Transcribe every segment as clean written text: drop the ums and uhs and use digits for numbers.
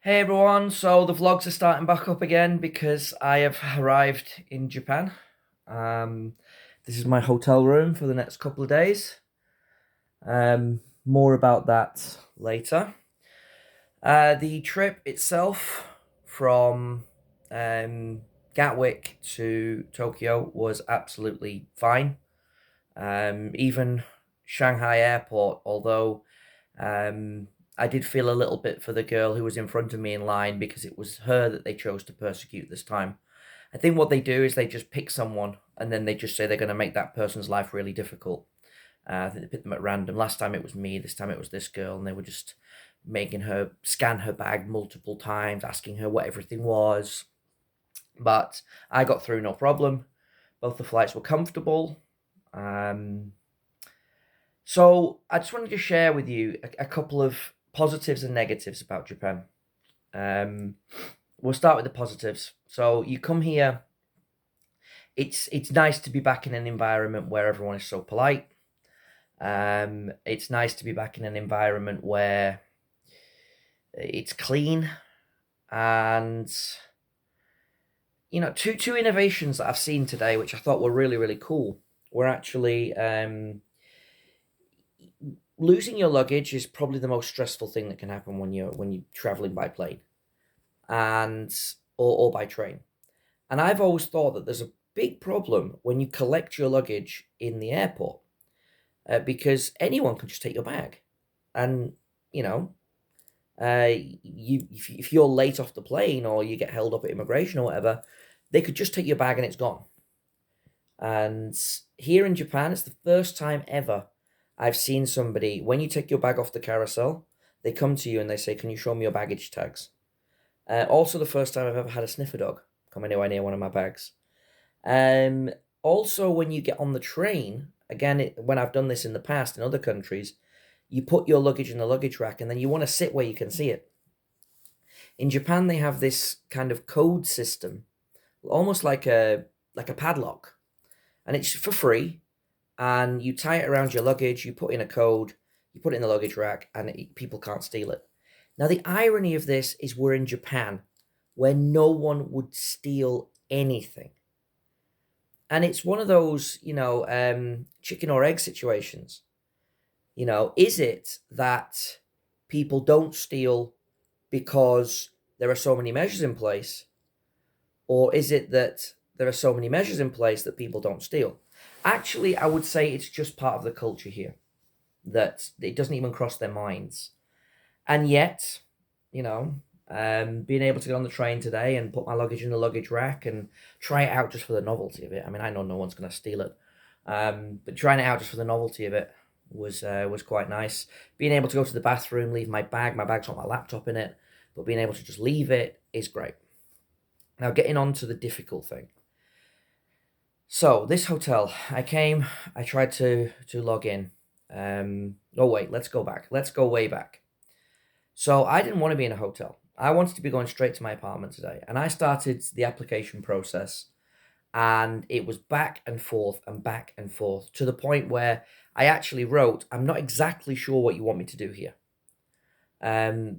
Hey everyone, so the vlogs are starting back up again because I have arrived in Japan. Um, this is my hotel room for the next couple of days. More about that later. The trip itself from um, Gatwick to Tokyo was absolutely fine. Even Shanghai Airport, although um, I did feel a little bit for the girl who was in front of me in line because it was her that they chose to persecute this time. I think what they do is they just pick someone and then they just say they're going to make that person's life really difficult. I think they picked them at random. Last time it was me, this time it was this girl, and they were just making her scan her bag multiple times, asking her what everything was. But I got through no problem. Both the flights were comfortable. Um, so I just wanted to share with you a couple of positives and negatives about Japan. Um, we'll start with the positives. So you come here, it's nice to be back in an environment where everyone is so polite. It's nice to be back in an environment where it's clean and two innovations that I've seen today, which I thought were really cool, were actually losing your luggage is probably the most stressful thing that can happen when you're traveling by plane and or by train. And I've always thought that there's a big problem when you collect your luggage in the airport because anyone can just take your bag, and you know, if you're late off the plane or you get held up at immigration or whatever, they could just take your bag and it's gone. And here in Japan, it's the first time ever I've seen somebody, when you take your bag off the carousel, they come to you and they say, "Can you show me your baggage tags?" Also, the first time I've ever had a sniffer dog come anywhere near one of my bags. Um, Also, when you get on the train, again, when I've done this in the past in other countries, you put your luggage in the luggage rack and then you want to sit where you can see it. In Japan, they have this kind of code system, almost like a padlock, and it's for free. And you tie it around your luggage, you put in a code, you put it in the luggage rack, and people can't steal it. Now, the irony of this is we're in Japan, where no one would steal anything. And it's one of those, chicken or egg situations. Is it that people don't steal because there are so many measures in place? Or is it that there are so many measures in place that people don't steal? Actually, I would say it's just part of the culture here that it doesn't even cross their minds. And yet, you know, being able to get on the train today and put my luggage in the luggage rack and try it out just for the novelty of it. I mean, I know no one's going to steal it, but trying it out just for the novelty of it was quite nice. Being able to go to the bathroom, leave my bag. My bag's got my laptop in it, but being able to just leave it is great. Now, getting on to the difficult thing. So this hotel, I tried to log in. Oh wait, let's go back. Let's go way back. So I didn't want to be in a hotel. I wanted to be going straight to my apartment today, and I started the application process, and it was back and forth to the point where I actually wrote, "I'm not exactly sure what you want me to do here,"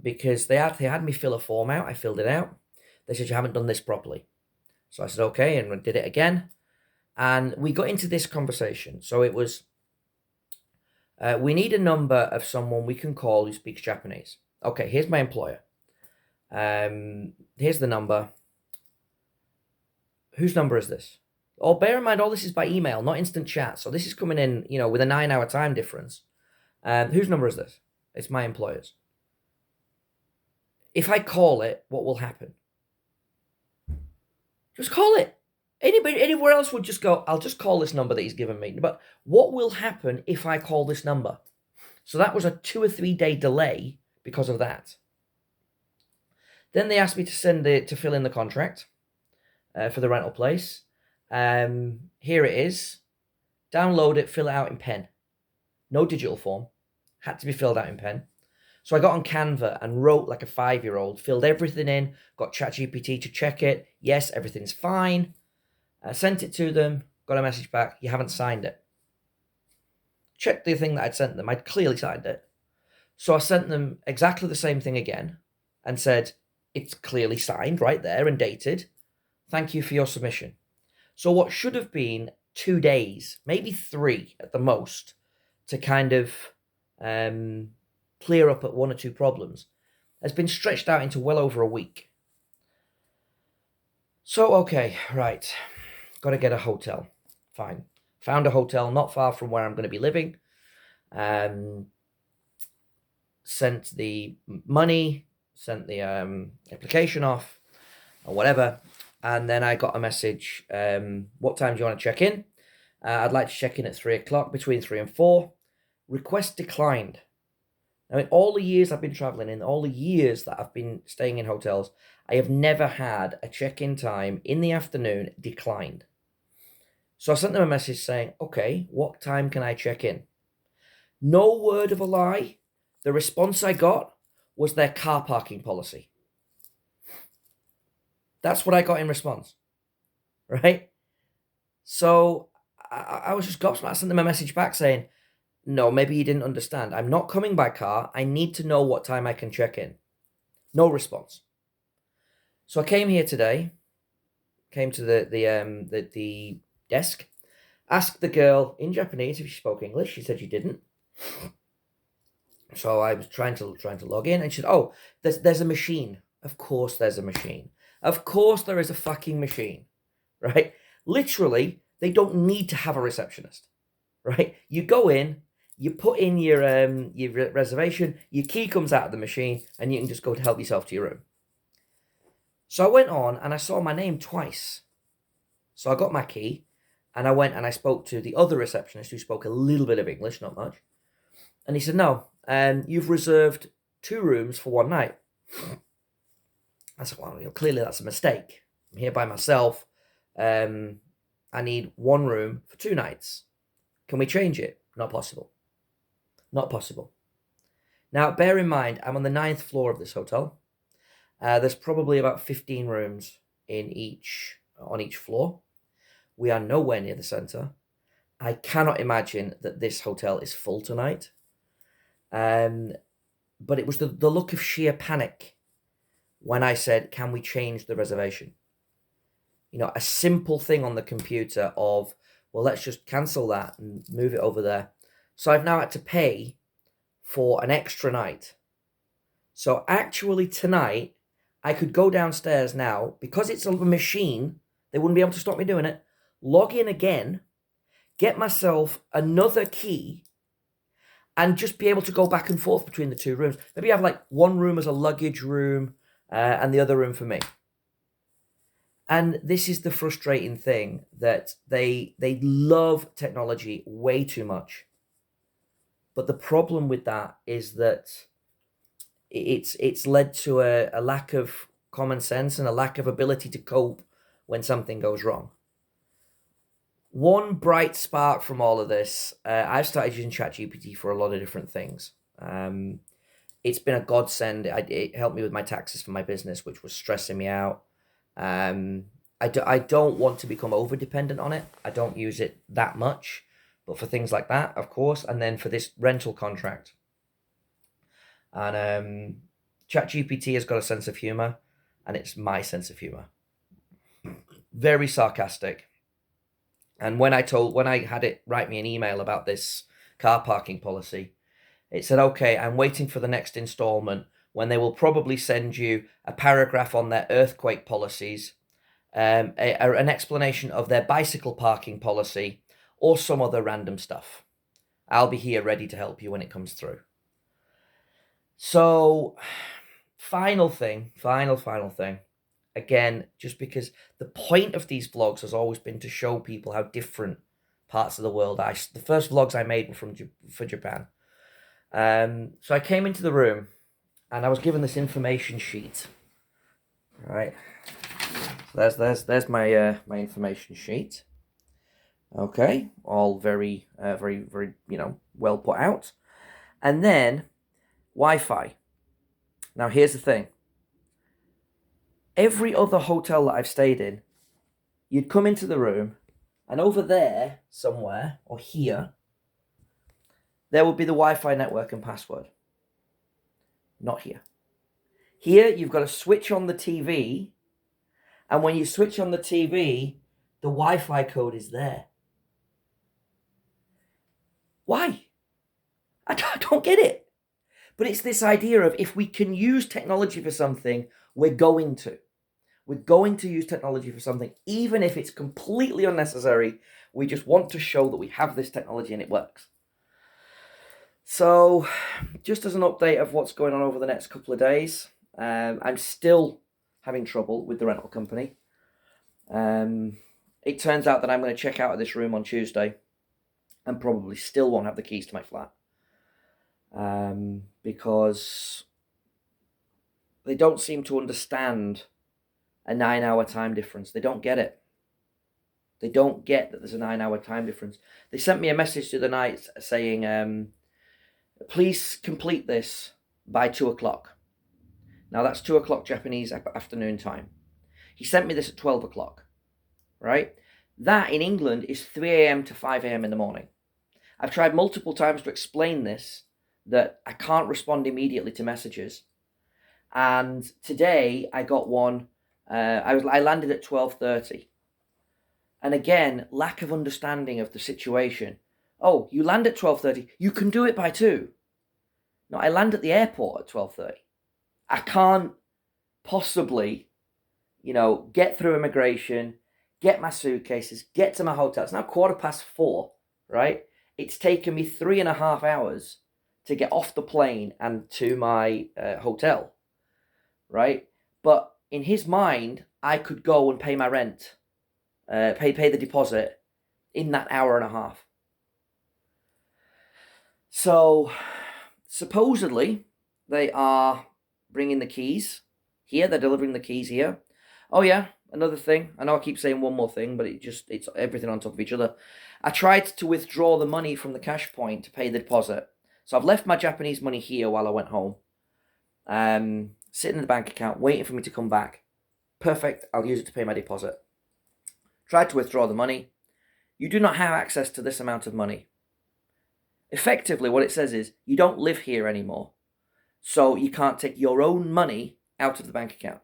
because they had me fill a form out. I filled it out. They said you haven't done this properly, so I said okay, and did it again. And we got into this conversation. So it was, we need a number of someone we can call who speaks Japanese. Okay, here's my employer. Here's the number. Whose number is this? Oh, bear in mind, all this is by email, not instant chat. So this is coming in, with a 9-hour time difference. Whose number is this? It's my employer's. If I call it, what will happen? Just call it. Anybody anywhere else would just go, "I'll just call this number that he's given me." But what will happen if I call this number? So that was a 2 or 3 day delay because of that. Then they asked me to fill in the contract for the rental place. Here it is. Download it, fill it out in pen. No digital form. Had to be filled out in pen. So I got on Canva and wrote like a 5-year-old, filled everything in, got ChatGPT to check it. Yes, everything's fine. I sent it to them, got a message back, "You haven't signed it." Checked the thing that I'd sent them, I'd clearly signed it. So I sent them exactly the same thing again and said, It's clearly signed right there and dated. Thank you for your submission. So what should have been 2 days, maybe 3 at the most, to kind of clear up at 1 or 2 problems, has been stretched out into well over a week. So, okay, right. Got to get a hotel. Fine. Found a hotel not far from where I'm going to be living. Sent the money, sent the application off, or whatever. And then I got a message, what time do you want to check in? I'd like to check in at 3 o'clock, between 3 and 4. Request declined. Now, in all the years I've been traveling, in all the years that I've been staying in hotels, I have never had a check-in time in the afternoon declined. So I sent them a message saying, okay, what time can I check in? No word of a lie. The response I got was their car parking policy. That's what I got in response, right? So I was just gobsmacked. I sent them a message back saying, no, maybe you didn't understand. I'm not coming by car. I need to know what time I can check in. No response. So I came here today, came to the desk, asked the girl in Japanese if she spoke English. She said she didn't. So I was trying to log in, and she said, "Oh, there's a machine. Of course there's a machine. Of course there is a fucking machine, right? Literally, they don't need to have a receptionist, right? You go in, you put in your reservation, your key comes out of the machine, and you can just go to help yourself to your room." So I went on, and I saw my name twice. So I got my key, and I went and I spoke to the other receptionist who spoke a little bit of English, not much. And he said, "No, you've reserved 2 rooms for 1 night." I said, "Well, clearly that's a mistake. I'm here by myself. I need 1 room for 2 nights. Can we change it?" Not possible. Not possible. Now, bear in mind, I'm on the 9th floor of this hotel. There's probably about 15 rooms on each floor. We are nowhere near the center. I cannot imagine that this hotel is full tonight. But it was the look of sheer panic when I said, "Can we change the reservation?" A simple thing on the computer of, well, let's just cancel that and move it over there. So I've now had to pay for an extra night. So actually tonight, I could go downstairs now, because it's a machine, they wouldn't be able to stop me doing it, log in again, get myself another key, and just be able to go back and forth between the 2 rooms. Maybe have like 1 room as a luggage room, and the other room for me. And this is the frustrating thing, that they love technology way too much. But the problem with that is that it's led to a lack of common sense and a lack of ability to cope when something goes wrong. One bright spark from all of this, I've started using ChatGPT for a lot of different things. It's been a godsend. It helped me with my taxes for my business, which was stressing me out. I don't want to become over dependent on it. I don't use it that much, but for things like that, of course, and then for this rental contract. And ChatGPT has got a sense of humor, and it's my sense of humor. Very sarcastic. And when I had it write me an email about this car parking policy, it said, "Okay, I'm waiting for the next installment, when they will probably send you a paragraph on their earthquake policies, an explanation of their bicycle parking policy, or some other random stuff. I'll be here ready to help you when it comes through." So, final thing. Again, just because the point of these vlogs has always been to show people how different parts of the world are. The first vlogs I made were for Japan. So I came into the room, and I was given this information sheet. All right. So there's my my information sheet. Okay, all very very well put out. And then Wi-Fi. Now here's the thing. Every other hotel that I've stayed in, you'd come into the room, and over there somewhere, or here, there would be the Wi-Fi network and password. Not here. Here, you've got to switch on the TV, and when you switch on the TV, the Wi-Fi code is there. Why? I don't get it. But it's this idea of if we can use technology for something, we're going to. We're going to use technology for something, even if it's completely unnecessary. We just want to show that we have this technology and it works. So, just as an update of what's going on over the next couple of days, I'm still having trouble with the rental company. It turns out that I'm going to check out of this room on Tuesday and probably still won't have the keys to my flat. Because they don't seem to understand a 9-hour time difference. They don't get it. They don't get that there's a 9-hour time difference. They sent me a message the other night saying, please complete this by 2 o'clock. Now that's 2 o'clock Japanese afternoon time. He sent me this at 12 o'clock, right? That in England is 3 a.m. to 5 a.m. in the morning. I've tried multiple times to explain this, that I can't respond immediately to messages. And today I got one, I landed at 12:30. And again, lack of understanding of the situation. Oh, you land at 12:30, you can do it by 2. No, I land at the airport at 12:30. I can't possibly, get through immigration, get my suitcases, get to my hotel. It's now 4:15, right? It's taken me 3.5 hours to get off the plane and to my hotel, right? But in his mind, I could go and pay my rent, pay the deposit in that hour and a half. So, supposedly, they are bringing the keys here. They're delivering the keys here. Oh yeah, another thing. I know I keep saying one more thing, but it's everything on top of each other. I tried to withdraw the money from the cash point to pay the deposit. So I've left my Japanese money here while I went home. Sitting in the bank account, waiting for me to come back. Perfect, I'll use it to pay my deposit. Tried to withdraw the money. You do not have access to this amount of money. Effectively, what it says is, you don't live here anymore. So you can't take your own money out of the bank account.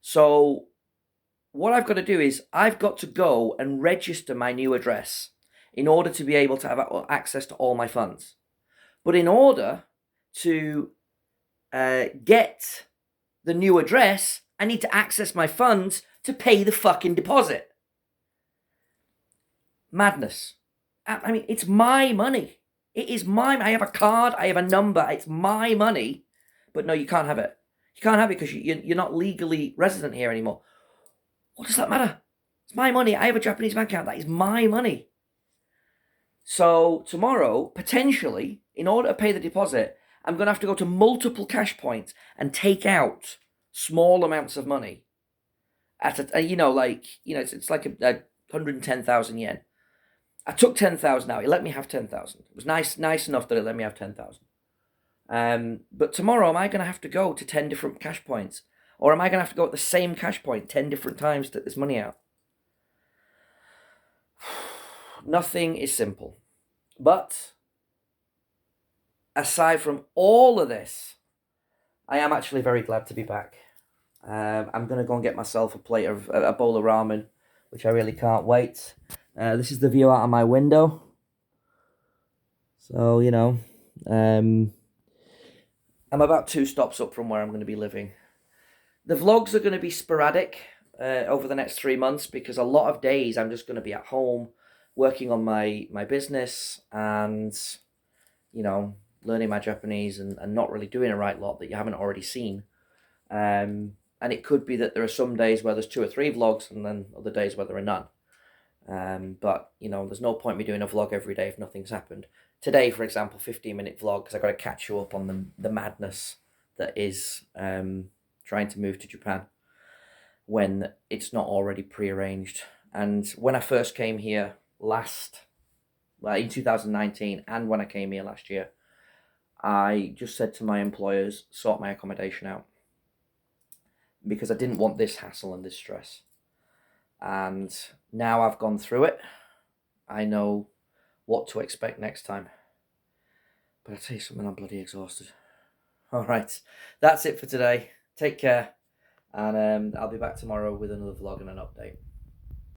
So what I've got to do is, I've got to go and register my new address in order to be able to have access to all my funds. But in order to get the new address, I need to access my funds to pay the fucking deposit. Madness. I mean, it's my money. It is mine. I have a card. I have a number. It's my money. But no, you can't have it. You can't have it because you're not legally resident here anymore. What does that matter? It's my money. I have a Japanese bank account. That is my money. So tomorrow, potentially, in order to pay the deposit, I'm going to have to go to multiple cash points and take out small amounts of money. At it's like a 110,000 yen. I took 10,000 out. It let me have 10,000. It was nice enough that it let me have 10,000. But tomorrow, am I going to have to go to 10 different cash points? Or am I going to have to go at the same cash point 10 different times to get this money out? Nothing is simple. But aside from all of this, I am actually very glad to be back. I'm going to go and get myself a bowl of ramen, which I really can't wait. This is the view out of my window. So, I'm about 2 stops up from where I'm going to be living. The vlogs are going to be sporadic over the next 3 months because a lot of days I'm just going to be at home working on my business and, learning my Japanese and not really doing a right lot that you haven't already seen. And it could be that there are some days where there's 2 or 3 vlogs and then other days where there are none. But, there's no point me doing a vlog every day if nothing's happened. Today, for example, 15-minute vlog because I've got to catch you up on the madness that is trying to move to Japan when it's not already prearranged. And when I first came here in 2019, and when I came here last year, I just said to my employers, sort my accommodation out. Because I didn't want this hassle and this stress. And now I've gone through it, I know what to expect next time. But I tell you something, I'm bloody exhausted. All right, that's it for today. Take care, and I'll be back tomorrow with another vlog and an update.